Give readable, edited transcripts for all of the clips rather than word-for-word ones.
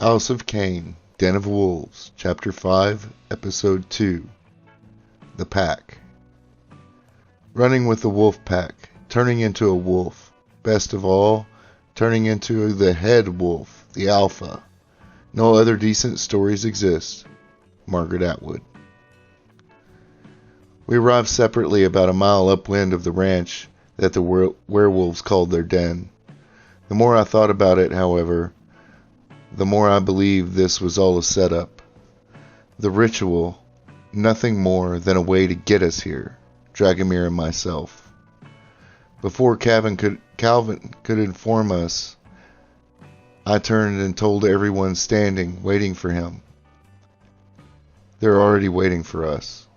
House of Cain, Den of Wolves, Chapter 5, Episode 2. The Pack. Running with the wolf pack, turning into a wolf. Best of all, turning into the head wolf, the alpha. No other decent stories exist. Margaret Atwood. We arrived separately about a mile upwind of the ranch that the werewolves called their den. The more I thought about it, however, the more I believed this was all a setup. The ritual, nothing more than a way to get us here, Dragomir and myself. Before Calvin could inform us, I turned and told everyone standing, waiting for him. They're already waiting for us.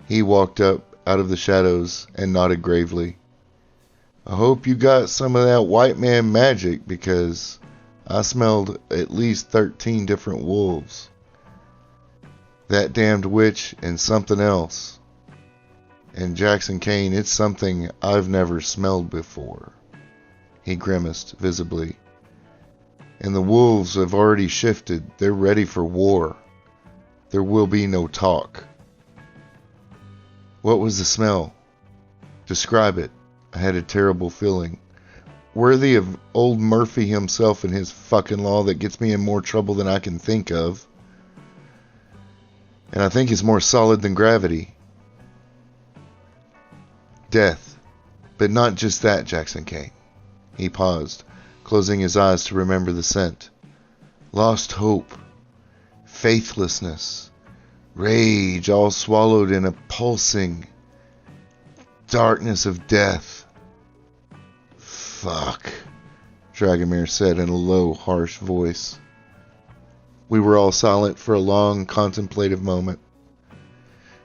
He walked up out of the shadows and nodded gravely. I hope you got some of that white man magic, because I smelled at least 13 different wolves. That damned witch and something else. And Jackson Cain, it's something I've never smelled before. He grimaced visibly. And the wolves have already shifted. They're ready for war. There will be no talk. What was the smell? Describe it. I had a terrible feeling. Worthy of old Murphy himself and his fucking law that gets me in more trouble than I can think of. And I think it's more solid than gravity. Death. But not just that, Jackson Cain. He paused, closing his eyes to remember the scent. Lost hope. Faithlessness. Rage, all swallowed in a pulsing darkness of death. Fuck, Dragomir said in a low, harsh voice. We were all silent for a long, contemplative moment.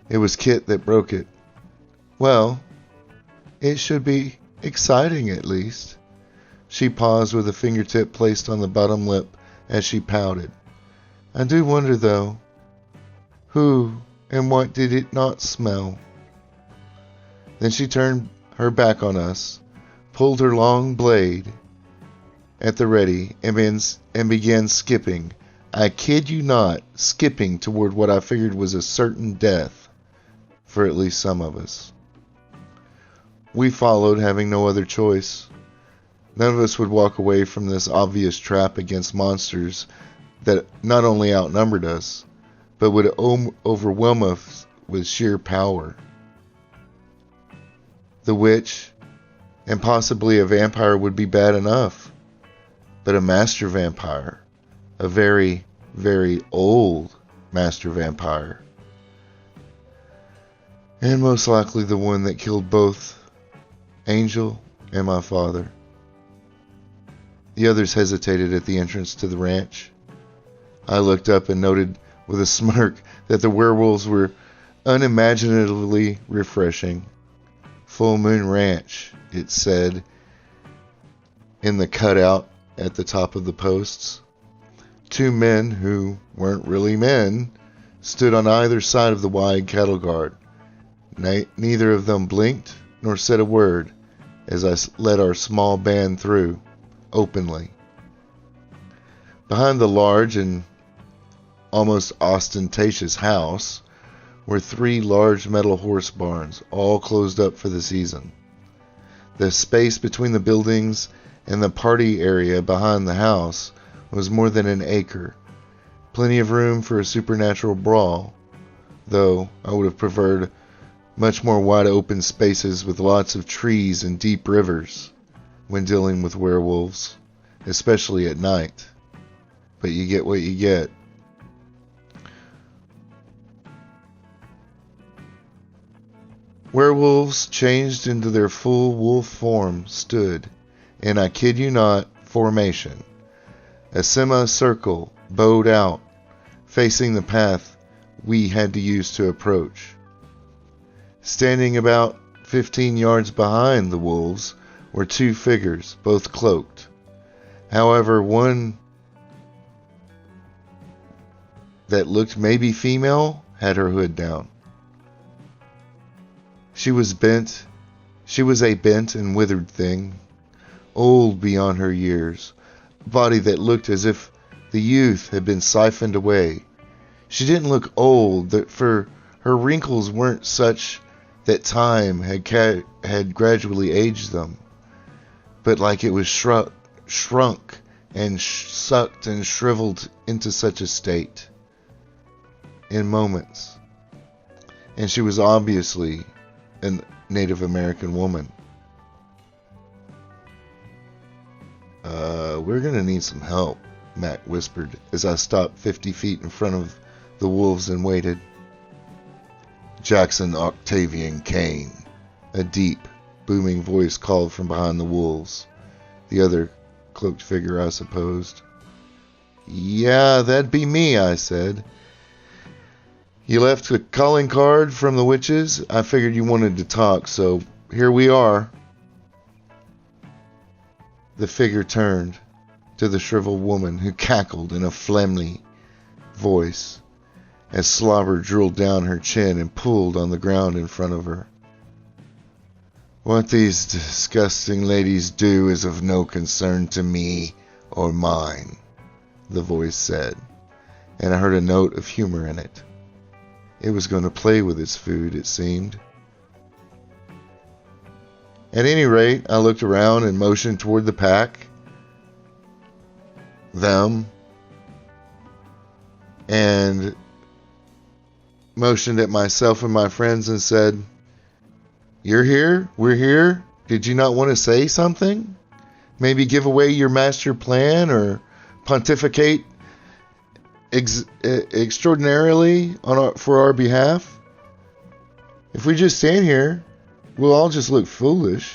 It was Kit that broke it. Well, it should be exciting at least. She paused with a fingertip placed on the bottom lip as she pouted. I do wonder, though, who and what did it not smell? Then she turned her back on us, pulled her long blade at the ready, and began skipping. I kid you not, skipping toward what I figured was a certain death for at least some of us. We followed, having no other choice. None of us would walk away from this obvious trap against monsters that not only outnumbered us, but would overwhelm us with sheer power. The witch, and possibly a vampire, would be bad enough, but a master vampire, a very, very old master vampire, and most likely the one that killed both Angel and my father. The others hesitated at the entrance to the ranch. I looked up and noted with a smirk that the werewolves were unimaginatively refreshing. Full Moon Ranch, it said in the cutout at the top of the posts. Two men, who weren't really men, stood on either side of the wide cattle guard. Neither of them blinked nor said a word as I led our small band through, openly. Behind the large and almost ostentatious house were 3 large metal horse barns, all closed up for the season. The space between the buildings and the party area behind the house was more than an acre. Plenty of room for a supernatural brawl, though I would have preferred much more wide open spaces with lots of trees and deep rivers when dealing with werewolves, especially at night. But you get what you get. Werewolves, changed into their full wolf form, stood, in I kid you not, formation. A semicircle bowed out, facing the path we had to use to approach. Standing about 15 yards behind the wolves were 2 figures, both cloaked. However, one that looked maybe female had her hood down. She was a bent and withered thing, old beyond her years, body that looked as if the youth had been siphoned away. She didn't look old, for her wrinkles weren't such that time had gradually aged them, but like it was shrunk and sucked and shriveled into such a state in moments. And she was obviously a Native American woman. We're gonna need some help, Mac whispered as I stopped 50 feet in front of the wolves and waited. Jackson Octavian Kane, a deep, booming voice called from behind the wolves. The other cloaked figure, I supposed. Yeah, that'd be me, I said. You left a calling card from the witches? I figured you wanted to talk, so here we are. The figure turned to the shriveled woman, who cackled in a phlegmy voice as slobber drilled down her chin and pulled on the ground in front of her. What these disgusting ladies do is of no concern to me or mine, the voice said, and I heard a note of humor in it. It was going to play with its food, it seemed. At any rate, I looked around and motioned toward the pack, them, and motioned at myself and my friends and said, You're here? We're here? Did you not want to say something? Maybe give away your master plan or pontificate extraordinarily for our behalf? If we just stand here, we'll all just look foolish.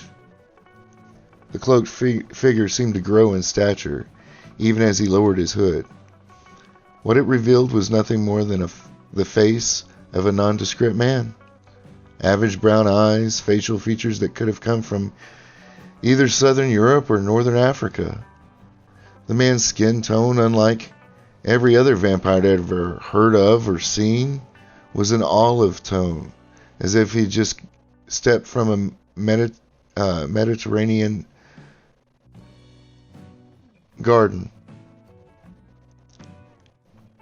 The cloaked figure seemed to grow in stature, even as he lowered his hood. What it revealed was nothing more than the face of a nondescript man. Average brown eyes, facial features that could have come from either southern Europe or northern Africa. The man's skin tone, unlike every other vampire I'd ever heard of or seen, was an olive tone, as if he just stepped from a Mediterranean garden.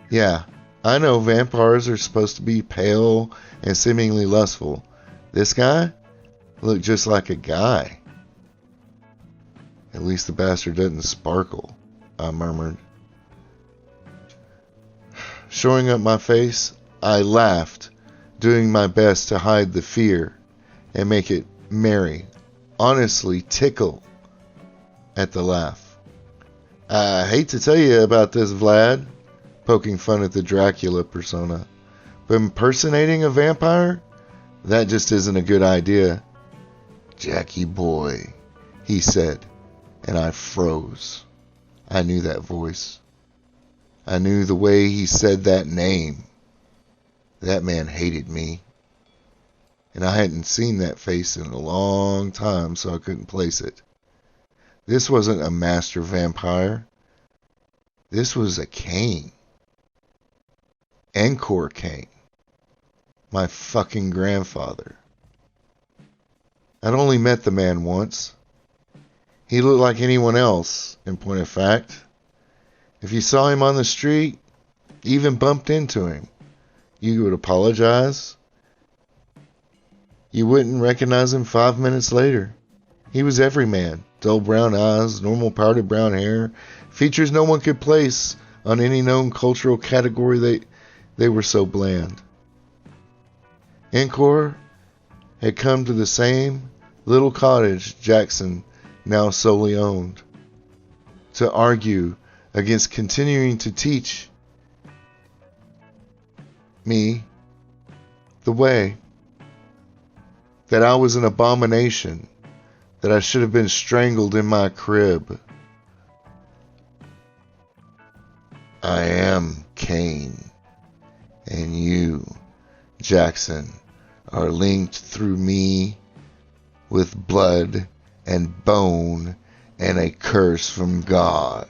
Yeah, I know vampires are supposed to be pale and seemingly lustful. This guy looked just like a guy. At least the bastard doesn't sparkle, I murmured. Showing up my face, I laughed, doing my best to hide the fear and make it merry, honestly tickle at the laugh. I hate to tell you about this, Vlad, poking fun at the Dracula persona, but impersonating a vampire? That just isn't a good idea. Jackie boy, he said, and I froze. I knew that voice. I knew the way he said that name. That man hated me. And I hadn't seen that face in a long time, so I couldn't place it. This wasn't a master vampire. This was a Kane. Encore Kane. My fucking grandfather. I'd only met the man once. He looked like anyone else, in point of fact. If you saw him on the street, even bumped into him, you would apologize. You wouldn't recognize him 5 minutes later. He was every man. Dull brown eyes, normal powdered brown hair, features no one could place on any known cultural category. They were so bland. Encore had come to the same little cottage Jackson now solely owned, to argue against continuing to teach me the way, that I was an abomination, that I should have been strangled in my crib. I am Kane, and you, Jackson, are linked through me with blood and bone and a curse from God,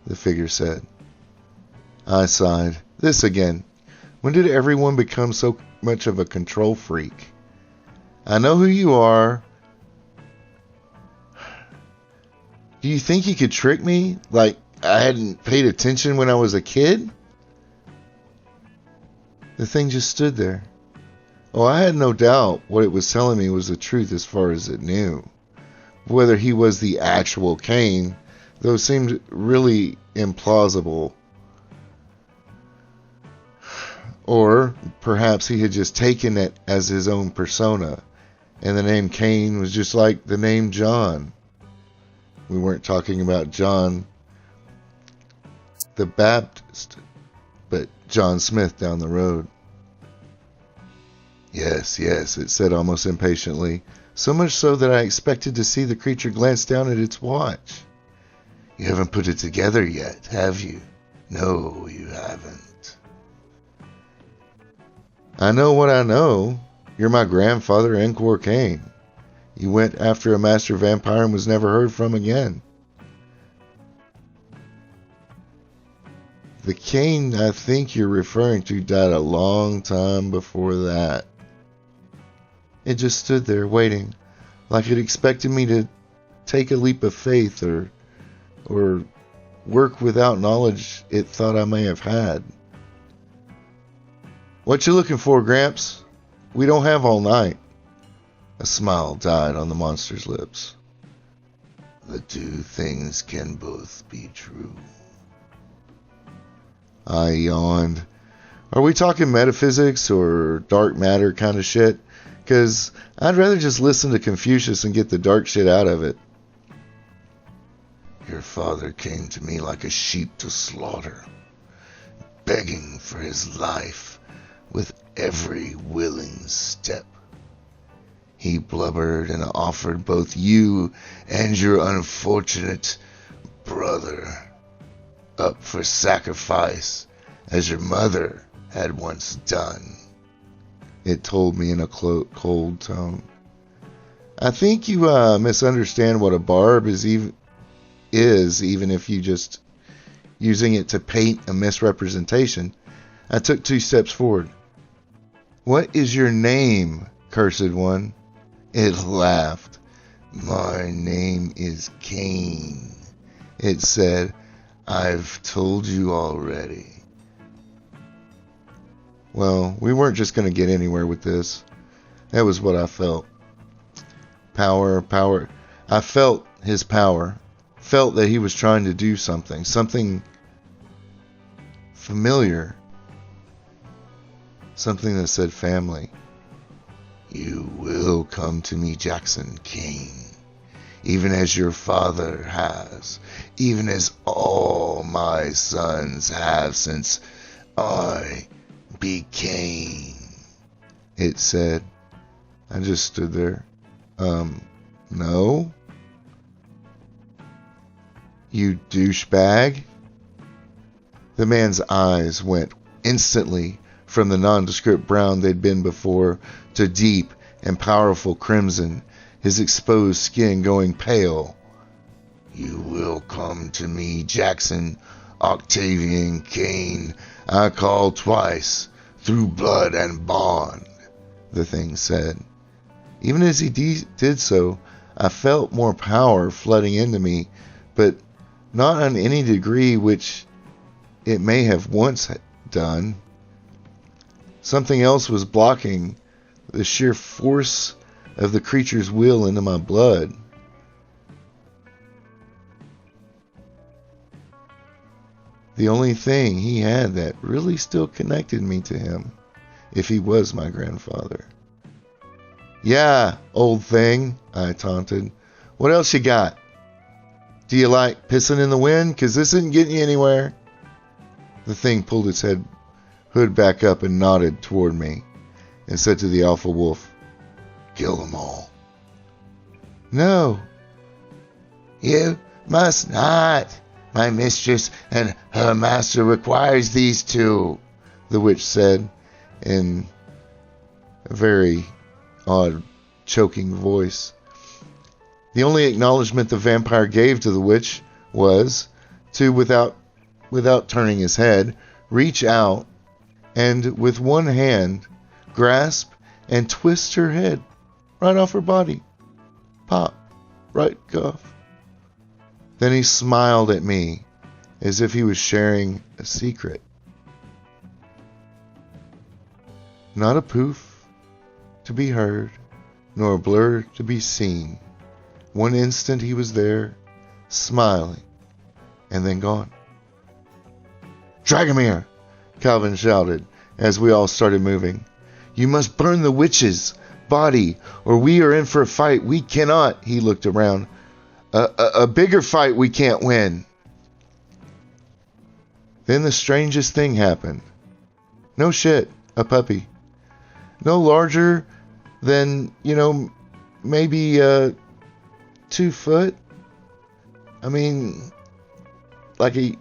the figure said. I sighed. This again. When did everyone become so much of a control freak? I know who you are. Do you think he could trick me? Like I hadn't paid attention when I was a kid? The thing just stood there. Oh, I had no doubt what it was telling me was the truth as far as it knew. Whether he was the actual Cain, though, seemed really implausible. Or perhaps he had just taken it as his own persona, and the name Cain was just like the name John. We weren't talking about John the Baptist, but John Smith down the road. Yes, it said almost impatiently, so much so that I expected to see the creature glance down at its watch. You haven't put it together yet, have you? No, you haven't. I know what I know. You're my grandfather, Encore Cain. You went after a master vampire and was never heard from again. The Cain I think you're referring to died a long time before that. It just stood there waiting, like it expected me to take a leap of faith or work without knowledge it thought I may have had. What you looking for, Gramps? We don't have all night. A smile died on the monster's lips. The two things can both be true. I yawned. Are we talking metaphysics or dark matter kind of shit? Because I'd rather just listen to Confucius and get the dark shit out of it. Your father came to me like a sheep to slaughter, begging for his life with every willing step. He blubbered and offered both you and your unfortunate brother up for sacrifice, as your mother had once done. It told me in a cold tone. I think you misunderstand what a barb is, even if you just using it to paint a misrepresentation. I took 2 steps forward. What is your name, cursed one? It laughed. My name is Cain. It said, I've told you already. Well, we weren't just going to get anywhere with this. That was what I felt. Power. I felt his power. Felt that he was trying to do something familiar. Something that said family. You will come to me, Jackson Cain, even as your father has, even as all my sons have since I became. It said. I just stood there. No? You douchebag? The man's eyes went instantly from the nondescript brown they'd been before to deep and powerful crimson, his exposed skin going pale. You will come to me, Jackson Octavian Cain. I called twice, through blood and bond, the thing said. Even as he did so, I felt more power flooding into me, but not on any degree which it may have once done. Something else was blocking the sheer force of the creature's will into my blood. The only thing he had that really still connected me to him, if he was my grandfather. Yeah, old thing, I taunted. What else you got? Do you like pissing in the wind? 'Cause this isn't getting you anywhere. The thing pulled its hood back up and nodded toward me and said to the alpha wolf, kill them all. No. You must not. My mistress and her master requires these two, the witch said in a very odd, choking voice. The only acknowledgement the vampire gave to the witch was to, without turning his head, reach out and with one hand grasp and twist her head right off her body. Pop. Right off. Then he smiled at me as if he was sharing a secret. Not a poof to be heard, nor a blur to be seen. One instant he was there, smiling, and then gone. Dragomir! Calvin shouted as we all started moving. You must burn the witch's body, or we are in for a fight we cannot. He looked around. A bigger fight we can't win. Then the strangest thing happened. No shit, a puppy. No larger than, maybe 2 foot. I mean, like a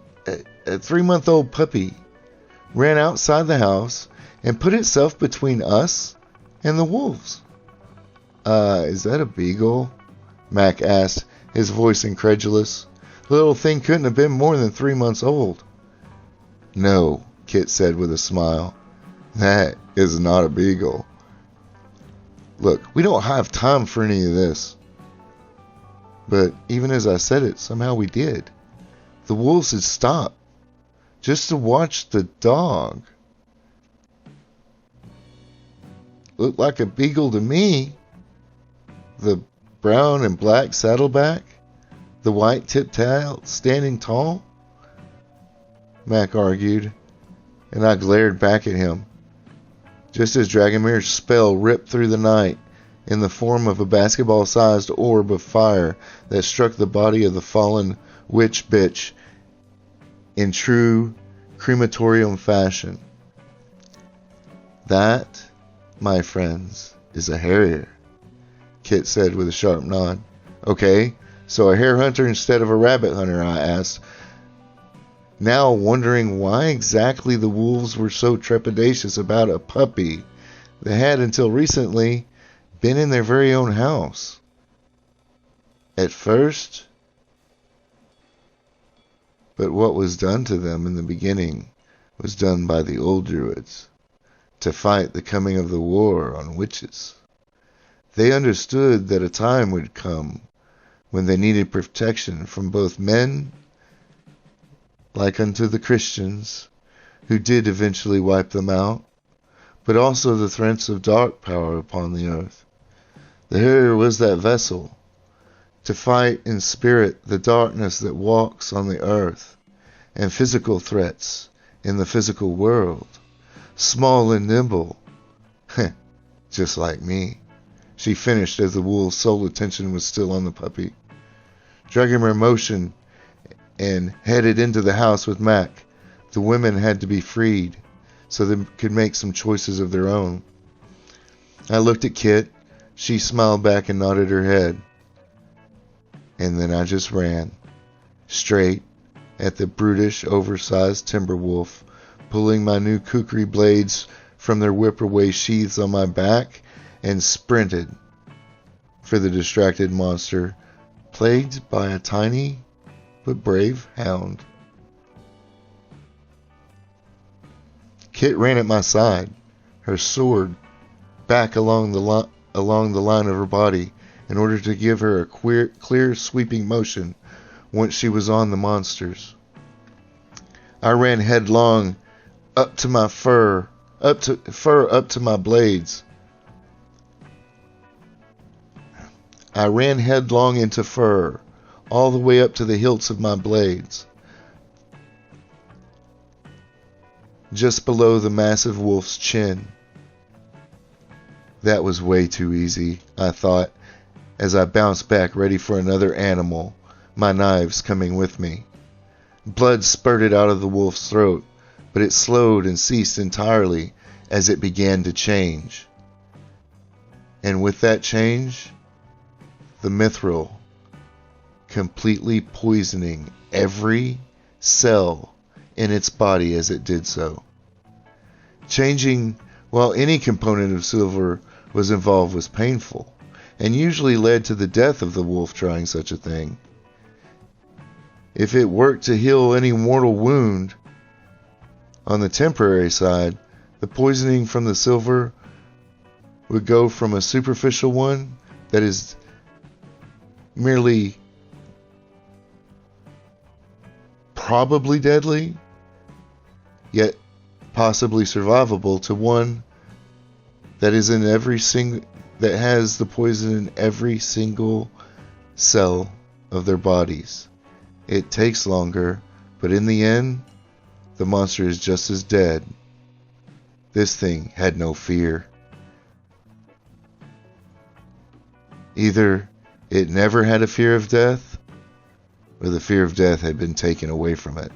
3-month-old puppy ran outside the house and put itself between us and the wolves. Is that a beagle? Mac asked, his voice incredulous. The little thing couldn't have been more than 3 months old. No, Kit said with a smile. That is not a beagle. Look, we don't have time for any of this. But even as I said it, somehow we did. The wolves had stopped just to watch the dog. Looked like a beagle to me. The brown and black saddleback, the white tip tail standing tall. Mac argued, and I glared back at him, just as Dragomir's spell ripped through the night in the form of a basketball-sized orb of fire that struck the body of the fallen witch bitch in true crematorium fashion. That, my friends, is a harrier, Kit said with a sharp nod. Okay, so a hare hunter instead of a rabbit hunter, I asked, now wondering why exactly the wolves were so trepidatious about a puppy that had until recently been in their very own house. At first, but what was done to them in the beginning was done by the old druids to fight the coming of the war on witches. They understood that a time would come when they needed protection from both men, like unto the Christians, who did eventually wipe them out, but also the threats of dark power upon the earth. The harrier was that vessel to fight in spirit the darkness that walks on the earth and physical threats in the physical world, small and nimble, just like me. She finished as the wolf's sole attention was still on the puppy. Dragomir motioned and headed into the house with Mac. The women had to be freed so they could make some choices of their own. I looked at Kit. She smiled back and nodded her head. And then I just ran, straight at the brutish, oversized timber wolf, pulling my new kukri blades from their whip-away sheaths on my back, and sprinted for the distracted monster, plagued by a tiny but brave hound. Kit ran at my side, her sword back along the line of her body in order to give her a clear sweeping motion once she was on the monsters. I ran headlong up to my fur up to my blades. I ran headlong into fur, all the way up to the hilts of my blades, just below the massive wolf's chin. That was way too easy, I thought, as I bounced back ready for another animal, my knives coming with me. Blood spurted out of the wolf's throat, but it slowed and ceased entirely as it began to change. And with that change, the mithril completely poisoning every cell in its body as it did so. Changing while any component of silver was involved was painful, and usually led to the death of the wolf trying such a thing. If it worked to heal any mortal wound, on the temporary side, the poisoning from the silver would go from a superficial one that is merely probably deadly, yet possibly survivable, to one that is in that has the poison in every single cell of their bodies. It takes longer, but in the end, the monster is just as dead. This thing had no fear. Either it never had a fear of death, or the fear of death had been taken away from it.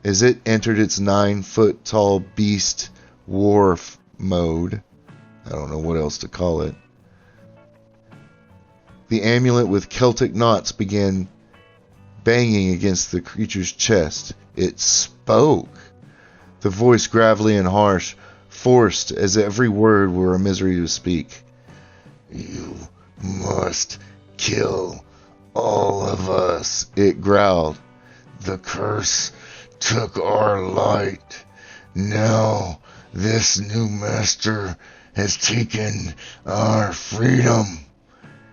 As it entered its 9-foot-tall beast war mode, I don't know what else to call it, the amulet with Celtic knots began banging against the creature's chest. It spoke. The voice gravelly and harsh, forced as every word were a misery to speak. "You must kill all of us," it growled. "The curse took our light. Now this new master has taken our freedom."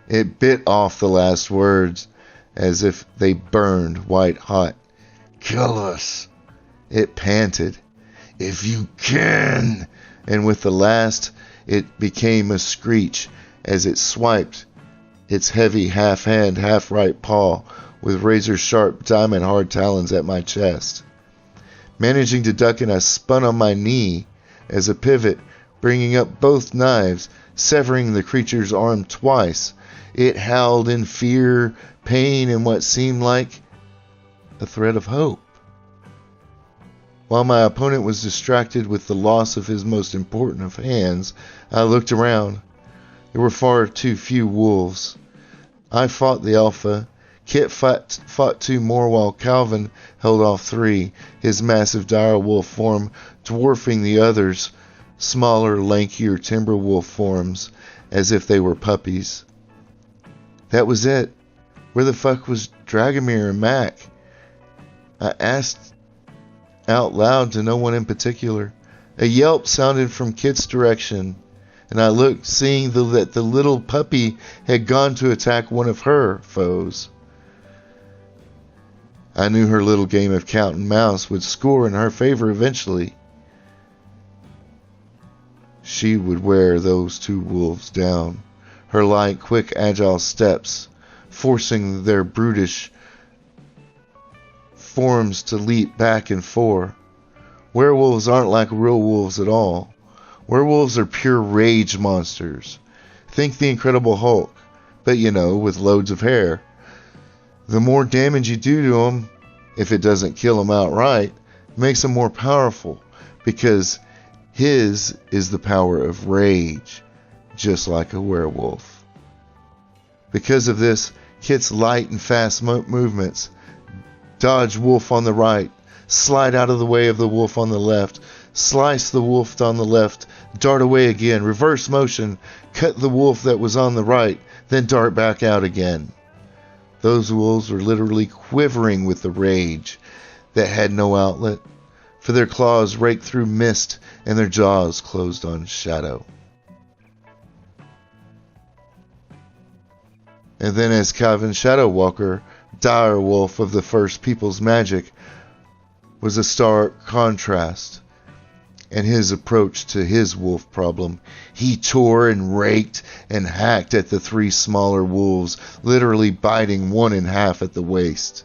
It bit off the last words as if they burned white hot. "Kill us," it panted, "if you can." And with the last, it became a screech as it swiped its heavy half-hand, half-right paw with razor-sharp, diamond-hard talons at my chest. Managing to duck it, I spun on my knee as a pivot, bringing up both knives, severing the creature's arm twice. It howled in fear, pain, and what seemed like a thread of hope. While my opponent was distracted with the loss of his most important of hands, I looked around. There were far too few wolves. I fought the alpha. Kit fought 2 more, while Calvin held off 3, his massive dire wolf form dwarfing the others' smaller, lankier timber wolf forms as if they were puppies. That was it. Where the fuck was Dragomir and Mac? I asked out loud to no one in particular. A yelp sounded from Kit's direction, and I looked, seeing that the little puppy had gone to attack one of her foes. I knew her little game of cat and mouse would score in her favor eventually. She would wear those 2 wolves down. Her light, quick, agile steps, forcing their brutish forms to leap back and forth. Werewolves aren't like real wolves at all. Werewolves are pure rage monsters. Think the Incredible Hulk, but with loads of hair. The more damage you do to them, if it doesn't kill them outright, makes them more powerful, because his is the power of rage, just like a werewolf. Because of this, Kit's light and fast movements, dodge wolf on the right, slide out of the way of the wolf on the left, slice the wolf on the left, dart away again, reverse motion, cut the wolf that was on the right, then dart back out again. Those wolves were literally quivering with the rage that had no outlet, for their claws raked through mist and their jaws closed on shadow. And then as Calvin Shadowwalker, dire wolf of the First People's magic, was a stark contrast. And his approach to his wolf problem, he tore and raked and hacked at the 3 smaller wolves, literally biting one in half at the waist.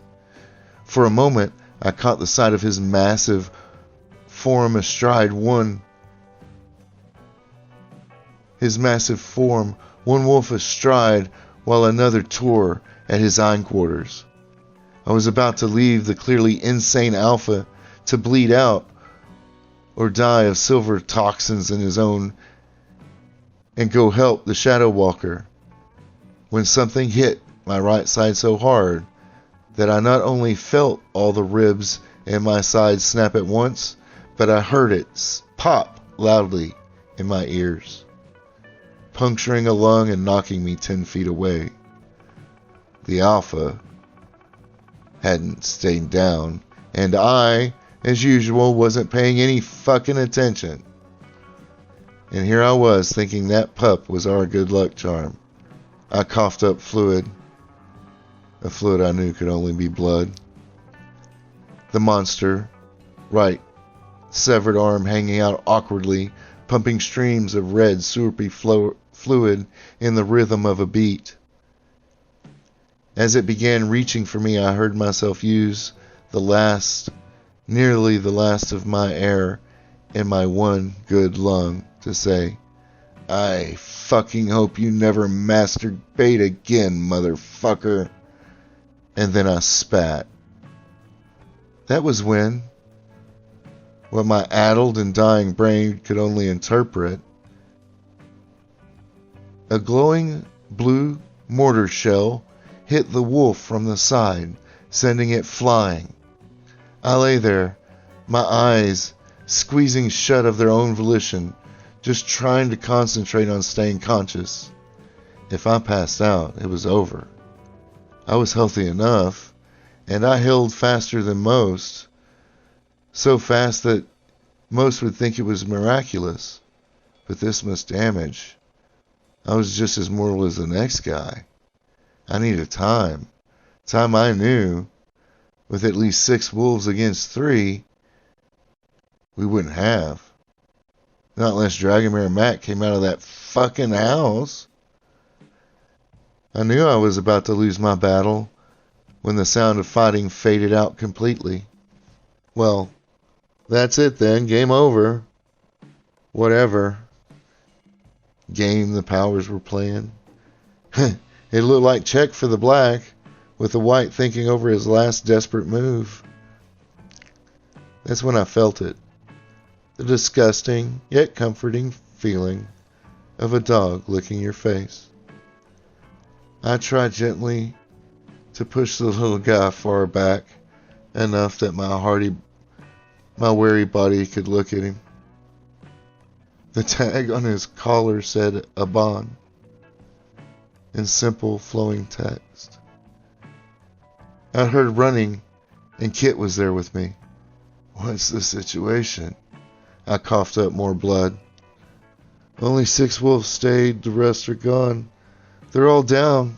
For a moment, I caught the sight of his massive form astride one wolf astride, while another tore at his hindquarters. I was about to leave the clearly insane alpha to bleed out or die of silver toxins in his own and go help the Shadow Walker, when something hit my right side so hard that I not only felt all the ribs in my side snap at once, but I heard it pop loudly in my ears, puncturing a lung and knocking me 10 feet away. The alpha hadn't stayed down, and I, as usual, wasn't paying any fucking attention. And here I was thinking that pup was our good luck charm. I coughed up fluid. a fluid I knew could only be blood. The monster, right severed arm hanging out awkwardly, pumping streams of red, syrupy fluid in the rhythm of a beat. As it began reaching for me, I heard myself use nearly the last of my air in my one good lung to say, "I fucking hope you never masturbate again, motherfucker." And then I spat. That was when, what my addled and dying brain could only interpret, a glowing blue mortar shell hit the wolf from the side, sending it flying. I lay there, my eyes squeezing shut of their own volition, just trying to concentrate on staying conscious. If I passed out, it was over. I was healthy enough, and I healed faster than most, so fast that most would think it was miraculous. But this much damage, I was just as mortal as the next guy. I needed time. Time I knew, with at least 6 wolves against 3, we wouldn't have. Not unless Dragomir-Mac came out of that fucking house. I knew I was about to lose my battle when the sound of fighting faded out completely. Well, that's it then. Game over. Whatever game the powers were playing. It looked like check for the black, with the white thinking over his last desperate move. That's when I felt it. The disgusting, yet comforting feeling of a dog licking your face. I tried gently to push the little guy far back, enough that my weary body could look at him. The tag on his collar said Aban in simple, flowing text. I heard running, and Kit was there with me. "What's the situation?" I coughed up more blood. "Only 6 wolves stayed, the rest are gone. They're all down,"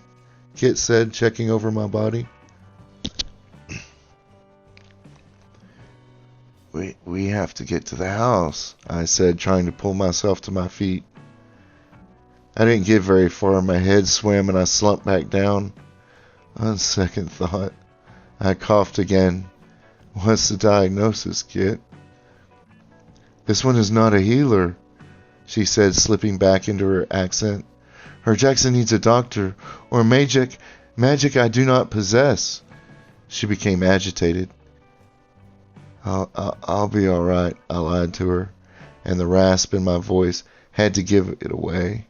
Kit said, checking over my body. We have to get to the house," I said, trying to pull myself to my feet. I didn't get very far. My head swam and I slumped back down. On second thought, I coughed again. "What's the diagnosis, Kit?" "This one is not a healer," she said, slipping back into her accent. "Her Jackson needs a doctor, or magic I do not possess." She became agitated. I'll be all right," I lied to her, and the rasp in my voice had to give it away.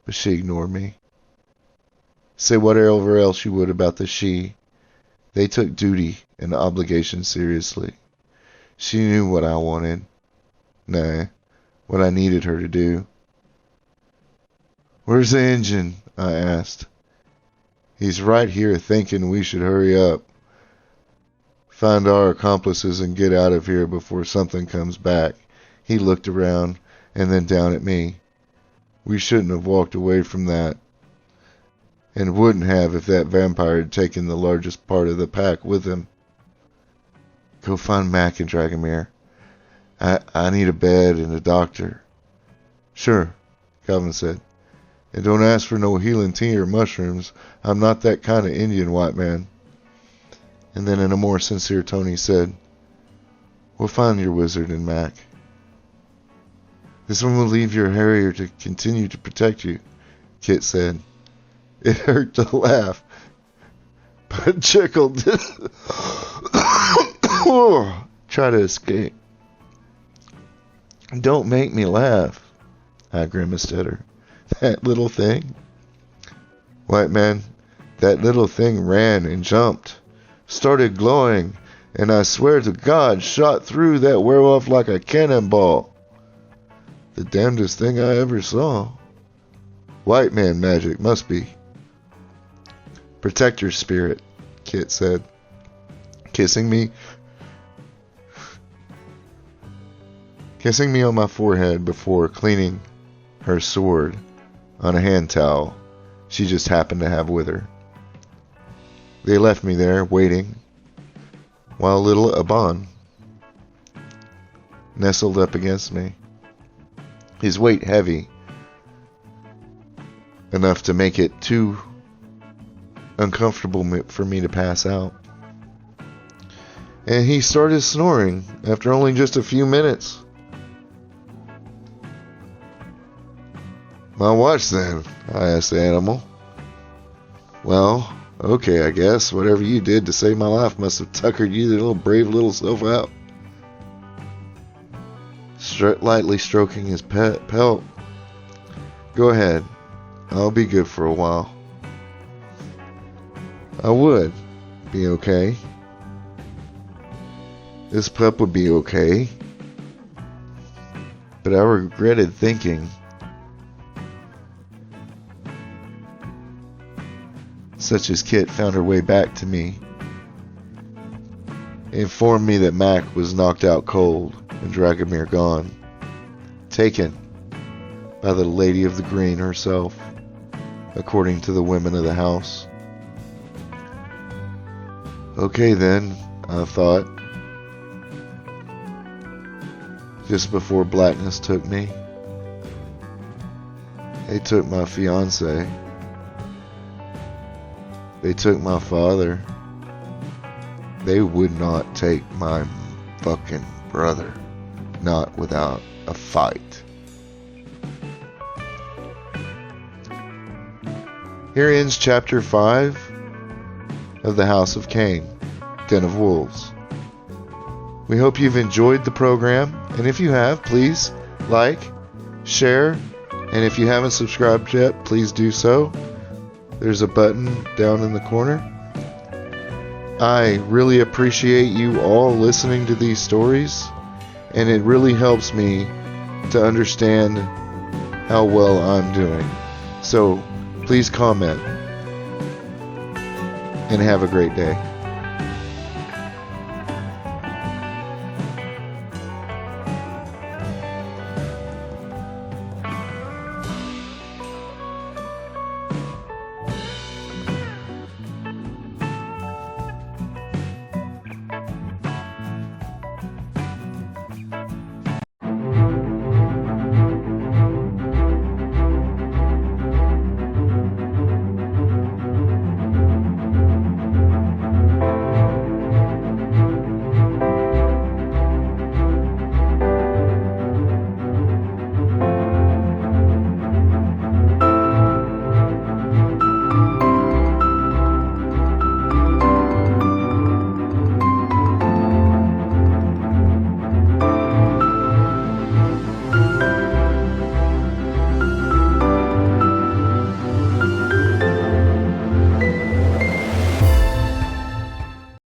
But she ignored me. Say whatever else you would about the she. They took duty and obligation seriously. She knew what I wanted. Nah, what I needed her to do. "Where's the engine?" I asked. "He's right here thinking we should hurry up. Find our accomplices and get out of here before something comes back." He looked around and then down at me. "We shouldn't have walked away from that. And wouldn't have if that vampire had taken the largest part of the pack with him. Go find Mac and Dragomir. I need a bed and a doctor." "Sure," Calvin said. "And don't ask for no healing tea or mushrooms. I'm not that kind of Indian, white man." And then in a more sincere tone he said, "We'll find your wizard and Mac. This one will leave your Harrier to continue to protect you," Kit said. It hurt to laugh, but Jekyll did try to escape. "Don't make me laugh," I grimaced at her. "That little thing?" "White man, that little thing ran and jumped, started glowing, and I swear to God, shot through that werewolf like a cannonball. The damnedest thing I ever saw. White man magic, must be." "Protect your spirit," Kit said, kissing me on my forehead before cleaning her sword on a hand towel she just happened to have with her. They left me there, waiting, while little Aban nestled up against me, his weight heavy, enough to make it too uncomfortable for me to pass out. And he started snoring after only just a few minutes. "My watch then?" I asked the animal. "Well, okay, I guess. Whatever you did to save my life must have tuckered you little brave little self out." Lightly stroking his pelt. "Go ahead. I'll be good for a while." I would be okay. This pup would be okay. But I regretted thinking. Such as Kit found her way back to me. Informed me that Mac was knocked out cold and Dragomir gone. Taken by the Lady of the Green herself, according to the women of the house. Okay then, I thought, just before blackness took me. They took my fiancé. They took my father. They would not take my fucking brother. Not without a fight. Here ends chapter 5 of The House of Cain, Den of Wolves. We hope you've enjoyed the program, and if you have, please like, share, and if you haven't subscribed yet, please do so. There's a button down in the corner. I really appreciate you all listening to these stories, and it really helps me to understand how well I'm doing. So please comment, and have a great day.